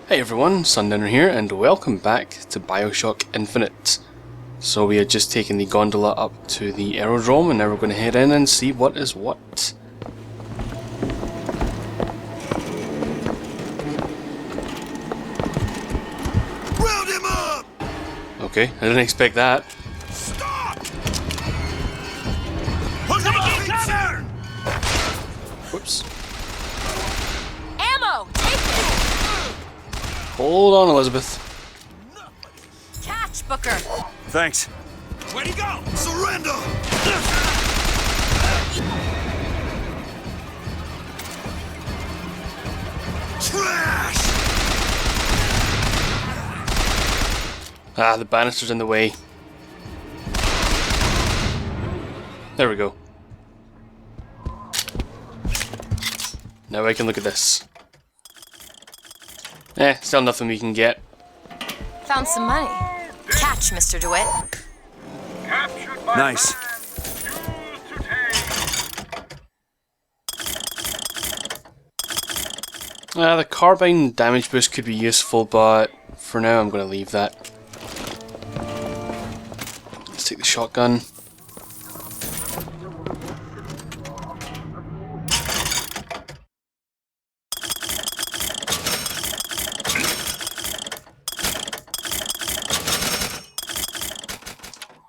Hey everyone, Sundowner here, and welcome back to BioShock Infinite. So we had just taken the gondola up to the aerodrome, and now we're going to head in and see what is what. Round him up! Okay, I didn't expect that. Stop! Taking cover! Whoops. Ammo! Take it! Hold on, Elizabeth. Catch, Booker! Thanks. Where'd he go? Surrender! Trash! Ah, the banister's in the way. There we go. Now I can look at this. Still nothing we can get. Found some money. Catch, Mr. DeWitt. Nice. The carbine damage boost could be useful, but for now I'm going to leave that. Let's take the shotgun.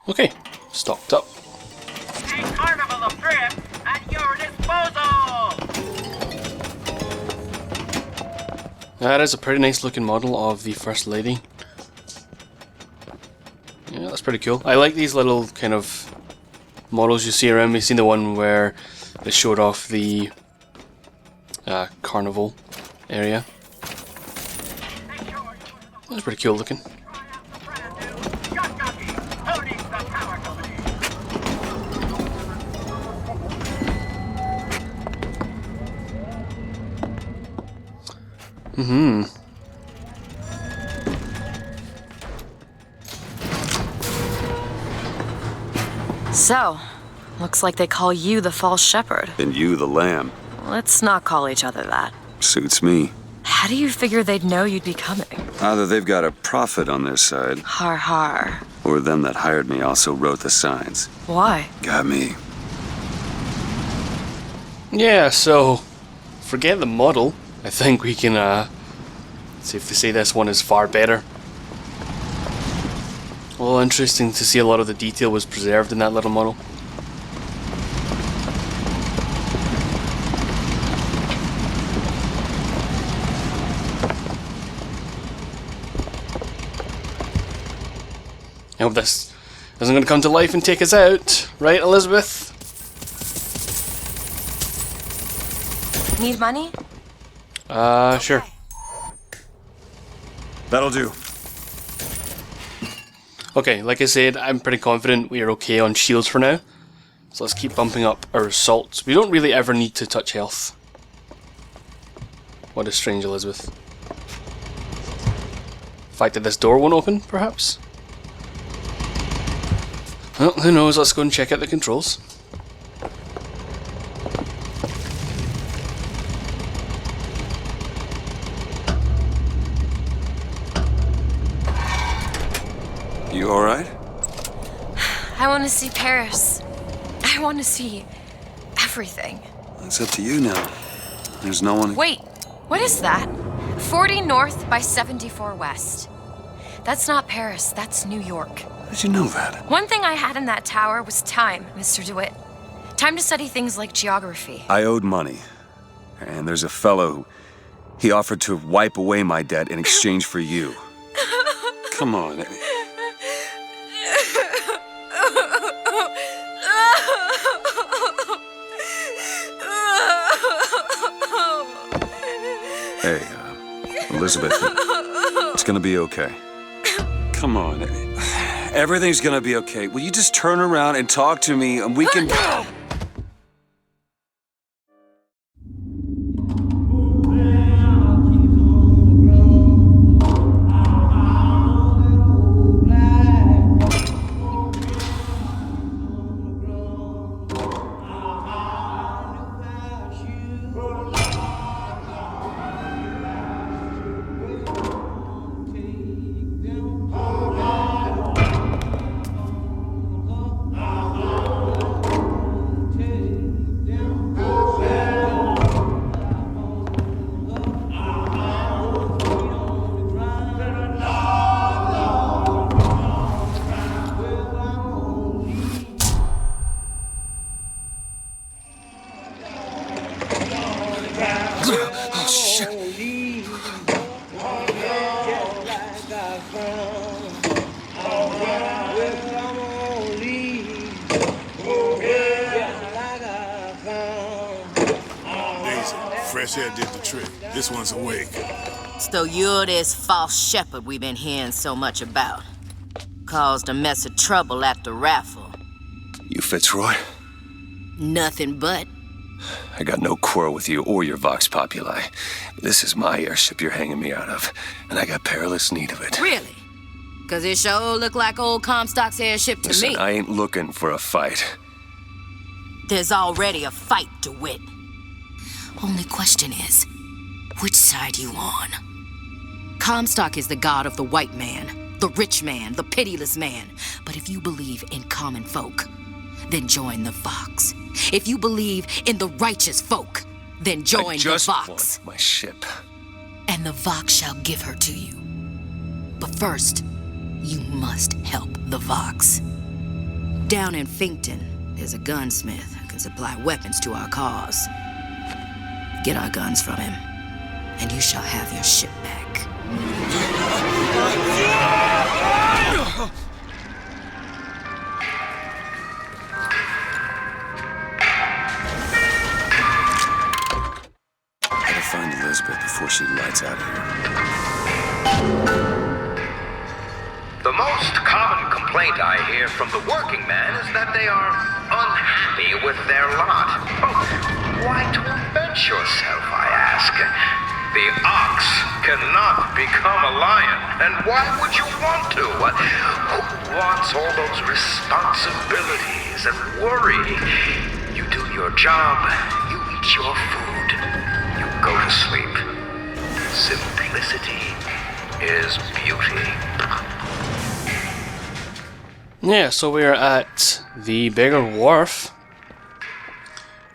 Okay, stocked up. A carnival of trips at your disposal! That is a pretty nice looking model of the First Lady. Yeah, that's pretty cool. I like these little kind of models you see around. We've seen the one where they showed off the carnival area. That's pretty cool looking. So, looks like they call you the false shepherd. And you the lamb. Let's not call each other that. Suits me. How do you figure they'd know you'd be coming? Either they've got a prophet on their side, Har har. or them that hired me also wrote the signs. Why? Got me. Yeah, so forget the model. I think we can safe to say this one is far better. Well, interesting to see a lot of the detail was preserved in that little model. I hope this isn't going to come to life and take us out, right, Elizabeth? Need money? Sure. That'll do. Okay, like I said, I'm pretty confident we are okay on shields for now. So let's keep bumping up our assaults. We don't really ever need to touch health. What a strange Elizabeth. The fact that this door won't open, perhaps? Well, who knows, let's go and check out the controls. You alright? I want to see Paris. I want to see everything. It's up to you now. There's no one... Wait, what is that? 40 north by 74 west. That's not Paris, that's New York. How'd you know that? One thing I had in that tower was time, Mr. DeWitt. Time to study things like geography. I owed money. And there's a fellow who... He offered to wipe away my debt in exchange for you. Come on. Hey, Elizabeth, it's gonna be okay. Come on. Everything's gonna be okay. Will you just turn around and talk to me and we can... head did the trick. This one's awake. So you're this false shepherd we've been hearing so much about. Caused a mess of trouble at the raffle. You Fitzroy? Nothing but. I got no quarrel with you or your Vox Populi. This is my airship you're hanging me out of, and I got perilous need of it. Really? Cause it sure look like old Comstock's airship to Listen, me. I ain't looking for a fight. There's already a fight, DeWitt. Only question is, which side you on? Comstock is the god of the white man, the rich man, the pitiless man. But if you believe in common folk, then join the Vox. If you believe in the righteous folk, then join the Vox. Want my ship. And the Vox shall give her to you. But first, you must help the Vox. Down in Finkton, there's a gunsmith who can supply weapons to our cause. Get our guns from him, and you shall have your ship back. Gotta find Elizabeth before she lights out of here. The most common complaint I hear from the working man is that they are unhappy with their lot. Oh, why torment yourself, I ask? The ox cannot become a lion, and why would you want to? Who wants all those responsibilities and worry? You do your job, you eat your food, you go to sleep. Simplicity is beauty. Yeah, so we're at the Beggar Wharf,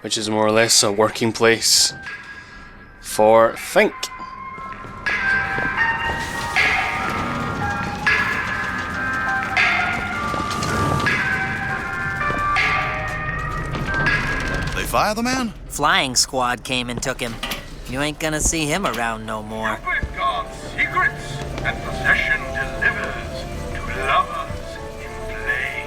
which is more or less a working place for Fink. They fire the man? Flying squad came and took him. You ain't gonna see him around no more. Cupid guards secrets, and possession delivers to lovers inflamed.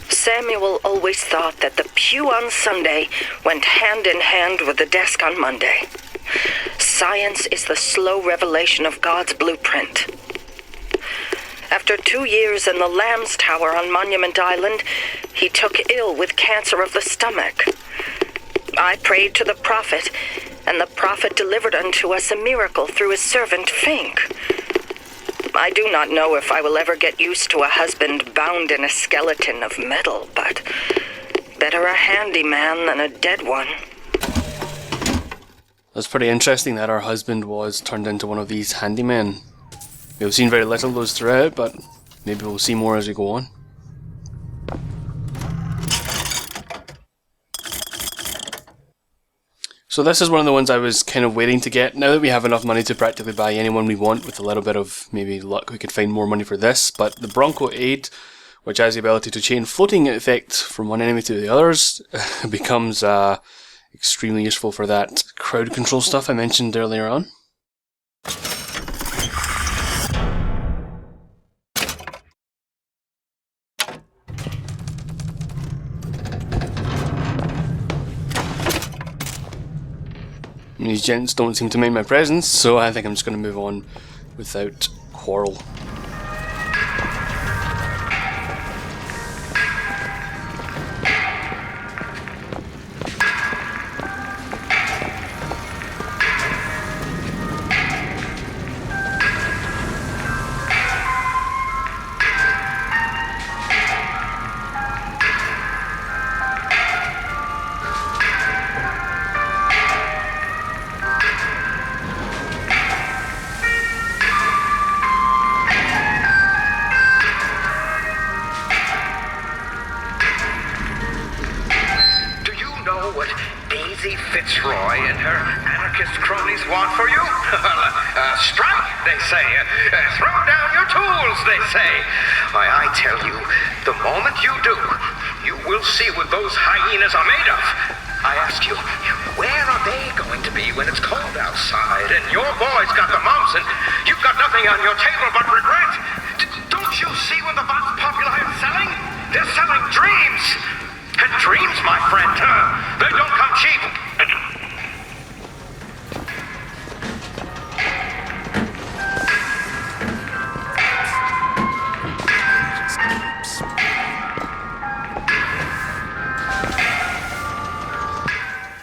Samuel always thought that the pew on Sunday went hand in hand with the desk on Monday. Science is the slow revelation of God's blueprint. After 2 years in the Lamb's Tower on Monument Island, he took ill with cancer of the stomach. I prayed to the prophet, and the prophet delivered unto us a miracle through his servant Fink. I do not know if I will ever get used to a husband bound in a skeleton of metal, but better a handyman than a dead one. That's pretty interesting that our husband was turned into one of these handymen. We've seen very little of those throughout, but maybe we'll see more as we go on. So this is one of the ones I was kind of waiting to get. Now that we have enough money to practically buy anyone we want, with a little bit of maybe luck we could find more money for this. But the Bronco Aid, which has the ability to chain floating effect from one enemy to the others, becomes extremely useful for that crowd control stuff I mentioned earlier on. These gents don't seem to mind my presence, so I think I'm just going to move on without quarrel. Fitzroy and her anarchist cronies want for you? Strike, they say. Throw down your tools, they say. Why, I tell you, the moment you do, you will see what those hyenas are made of. I ask you, where are they going to be when it's cold outside and your boy's got the mumps and you've got nothing on your table but regret? Don't you see what the Vox Populi are selling? They're selling dreams. And dreams, my friend. They don't come cheap.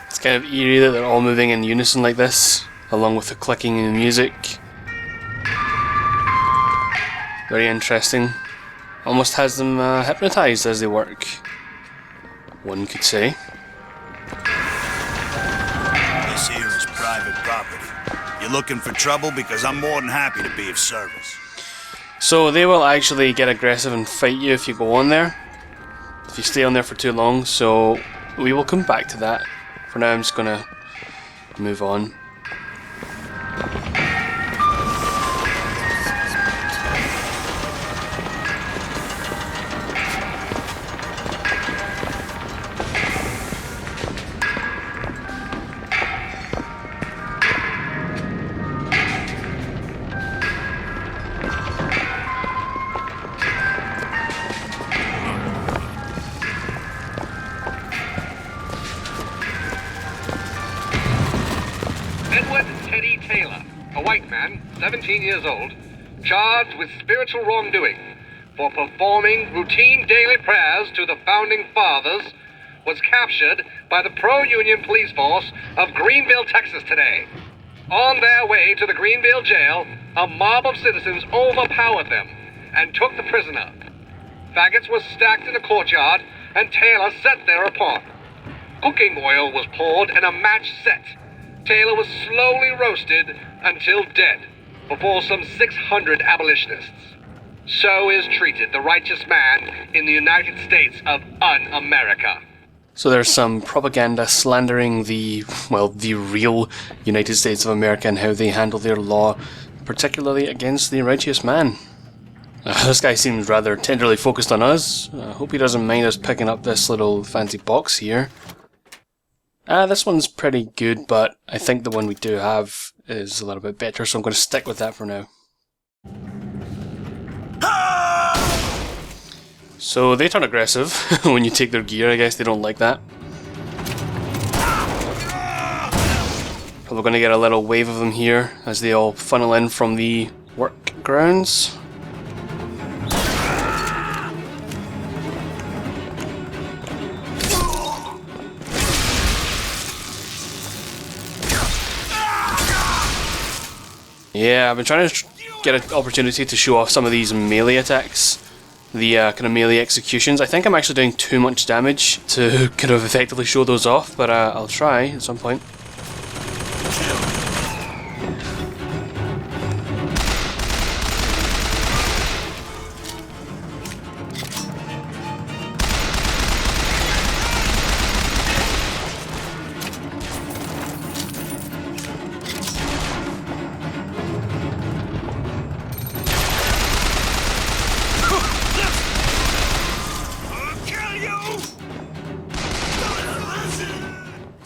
It's kind of eerie that they're all moving in unison like this, along with the clicking in the music. Very interesting. Almost has them hypnotized as they work, one could say. This here is private property. You're looking for trouble? Because I'm more than happy to be of service. So they will actually get aggressive and fight you if you go on there, if you stay on there for too long, so we will come back to that. For now I'm just gonna move on. Edward Teddy Taylor, a white man, 17 years old, charged with spiritual wrongdoing for performing routine daily prayers to the Founding Fathers, was captured by the pro-Union police force of Greenville, Texas today. On their way to the Greenville jail, a mob of citizens overpowered them and took the prisoner. Faggots were stacked in a courtyard and Taylor sat thereupon. Cooking oil was poured and a match set. Taylor was slowly roasted until dead before some 600 abolitionists. So is treated the righteous man in the United States of un-America. So there's some propaganda slandering the real United States of America and how they handle their law, particularly against the righteous man. This guy seems rather tenderly focused on us. I hope he doesn't mind us picking up this little fancy box here. This one's pretty good, but I think the one we do have is a little bit better, so I'm going to stick with that for now. So they turn aggressive when you take their gear. I guess they don't like that. Probably going to get a little wave of them here as they all funnel in from the work grounds. Yeah, I've been trying to get an opportunity to show off some of these melee attacks. The kind of melee executions. I think I'm actually doing too much damage to kind of effectively show those off, but I'll try at some point.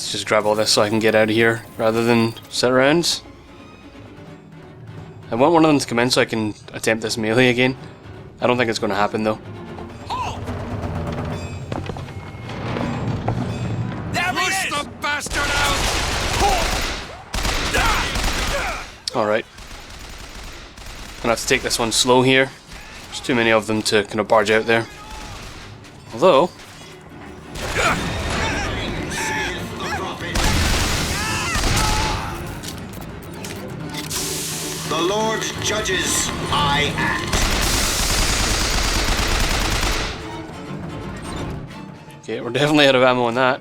Just grab all this so I can get out of here rather than sit around. I want one of them to come in so I can attempt this melee again. I don't think it's going to happen though. Alright. I'm gonna have to take this one slow here. There's too many of them to kind of barge out there. Although the Lord judges, I act. Okay, we're definitely out of ammo on that.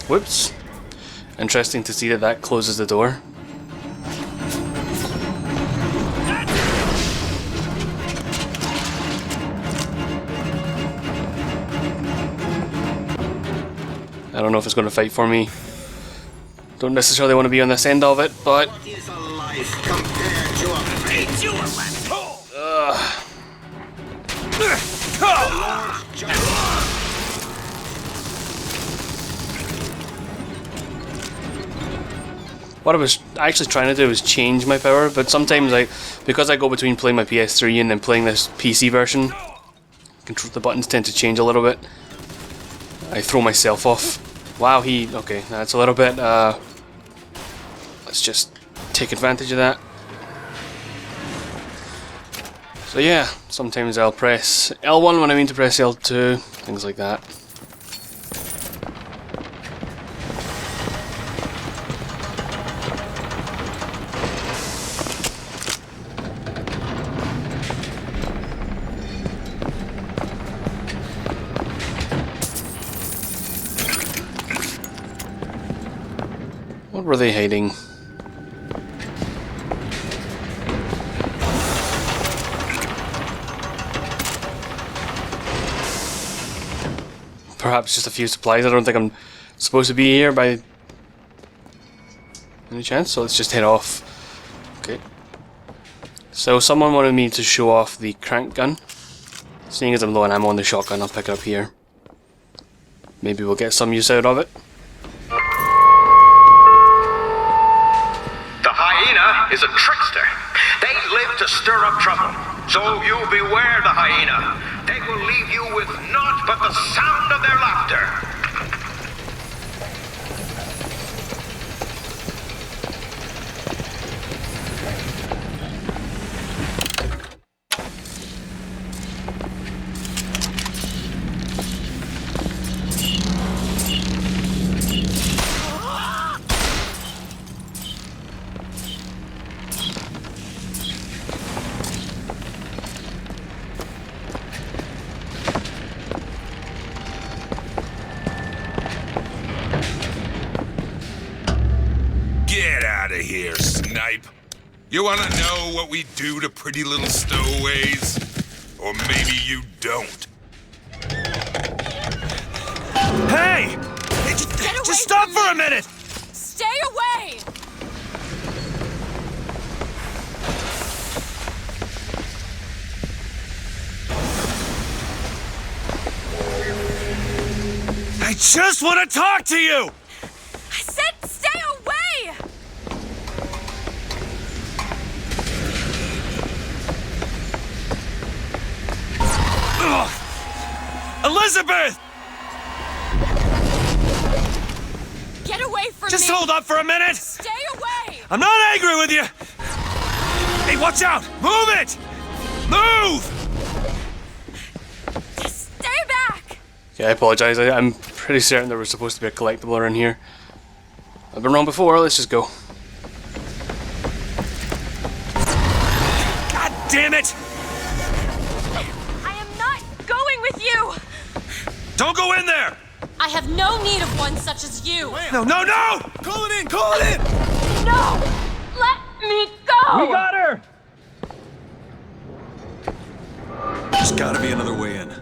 Whoops. Interesting to see that that closes the door. I don't know if it's going to fight for me. Don't necessarily want to be on this end of it, but What is a life compared to a fate? You are what I was actually trying to do was change my power, but sometimes because I go between playing my PS3 and then playing this PC version, the buttons tend to change a little bit. I throw myself off. Wow, okay, that's a little bit, let's just take advantage of that. So yeah, sometimes I'll press L1 when I mean to press L2, things like that. What were they hiding? Perhaps just a few supplies. I don't think I'm supposed to be here by any chance, so let's just head off. Okay. So someone wanted me to show off the crank gun. Seeing as I'm low on ammo on the shotgun, I'll pick it up here. Maybe we'll get some use out of it. Is a trickster. They live to stir up trouble. So you beware the hyena. They will leave you with naught but the sound of their laughter. Here, snipe. You want to know what we do to pretty little stowaways? Or maybe you don't. Hey! Just stop for a minute! Stay away! I just want to talk to you! I said stay away! Ugh. Elizabeth! Get away from me! Just hold up for a minute! Stay away! I'm not angry with you! Hey, watch out! Move it! Move! Just stay back! Yeah, I apologize. I'm pretty certain there was supposed to be a collectible around here. I've been wrong before, let's just go. God damn it! I am not going with you! Don't go in there! I have no need of one such as you! No, no, no! Call it in! Call it in! No! Let me go! We got her! There's gotta be another way in.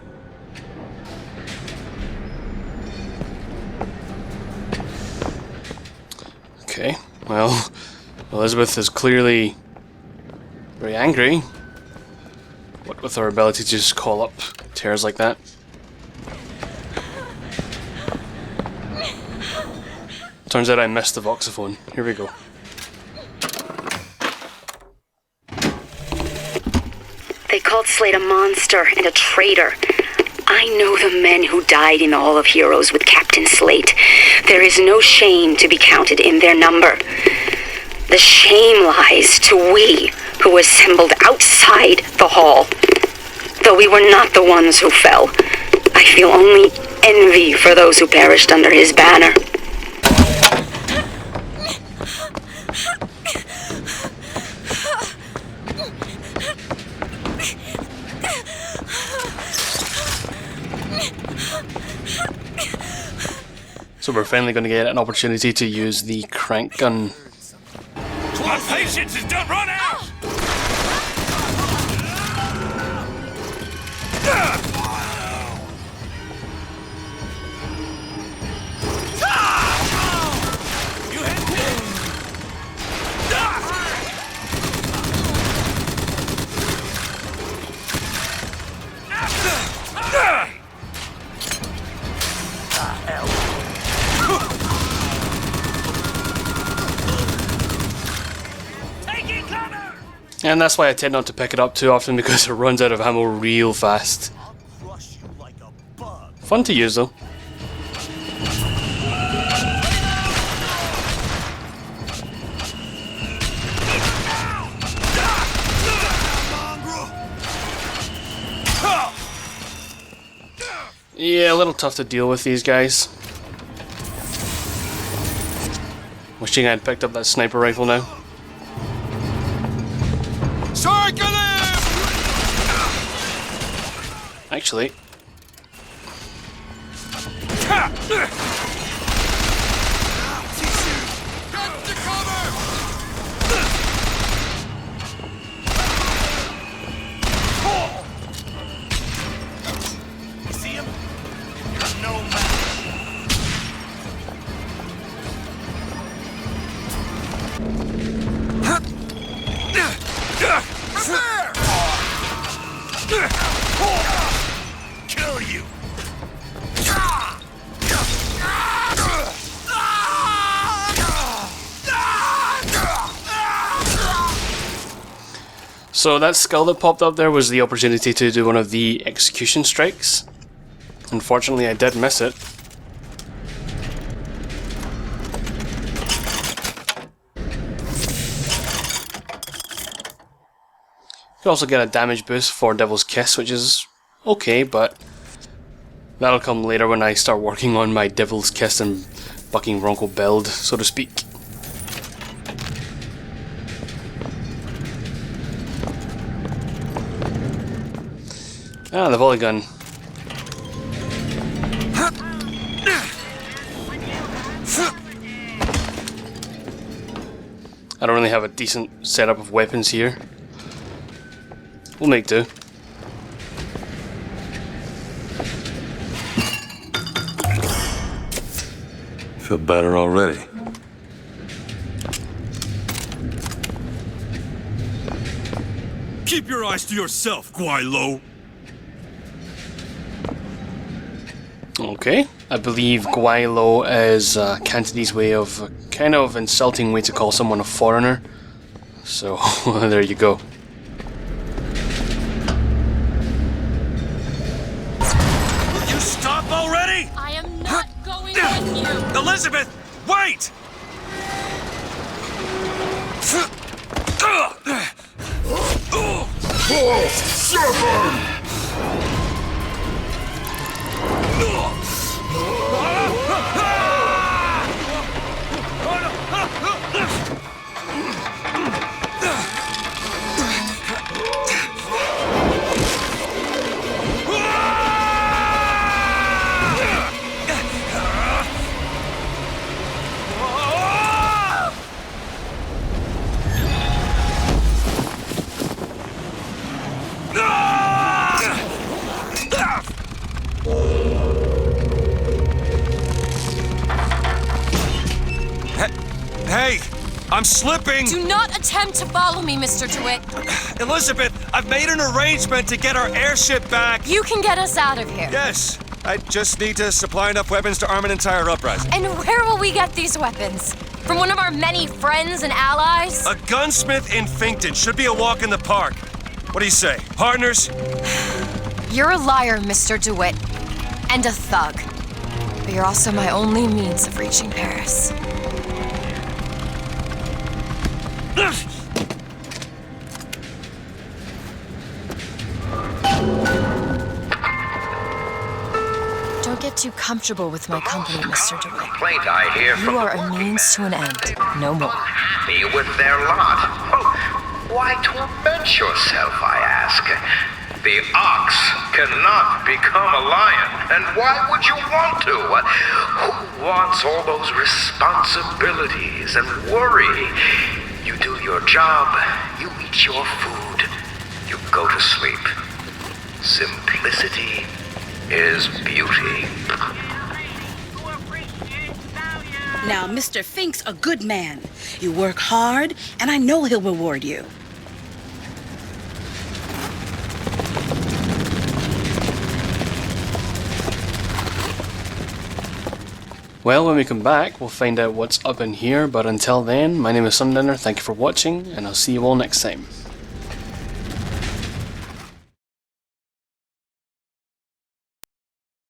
Okay, well, Elizabeth is clearly very angry. What with her ability to just call up tears like that. Turns out I missed the voxophone. Here we go. They called Slade a monster and a traitor. I know the men who died in the Hall of Heroes with Captain Slate. There is no shame to be counted in their number. The shame lies to we who assembled outside the hall. Though we were not the ones who fell, I feel only envy for those who perished under his banner. So we're finally going to get an opportunity to use the crank gun. My patience is done run out! And that's why I tend not to pick it up too often, because it runs out of ammo real fast. Fun to use though. Yeah, a little tough to deal with these guys. Wishing I'd picked up that sniper rifle now. Actually. Kill you. So that skull that popped up there was the opportunity to do one of the execution strikes. Unfortunately, I did miss it. You also get a damage boost for Devil's Kiss, which is okay, but that'll come later when I start working on my Devil's Kiss and Bucking Bronco build, so to speak. Ah, the volley gun. I don't really have a decent setup of weapons here. We'll make do. Feel better already. Keep your eyes to yourself, Guaylo. Okay, I believe Guaylo is Cantonese way of kind of insulting way to call someone a foreigner. So there you go. Will you stop already? I am not going with you. Elizabeth, wait! Hey, I'm slipping! Do not attempt to follow me, Mr. DeWitt. Elizabeth, I've made an arrangement to get our airship back. You can get us out of here. Yes, I just need to supply enough weapons to arm an entire uprising. And where will we get these weapons? From one of our many friends and allies? A gunsmith in Finkton should be a walk in the park. What do you say, partners? You're a liar, Mr. DeWitt. And a thug. But you're also my only means of reaching Paris. Don't get too comfortable with my company, Mr. DeWitt. Complaint I hear from You are the a working means to man. an end, no more. Happy with their lot. Oh, why torment yourself, I ask? The ox cannot become a lion, and why would you want to? Who wants all those responsibilities and worry? You do your job, you eat your food, you go to sleep. Simplicity is beauty. Now, Mr. Fink's a good man. You work hard, and I know he'll reward you. Well, when we come back, we'll find out what's up in here, but until then, my name is Sundowner, thank you for watching, and I'll see you all next time.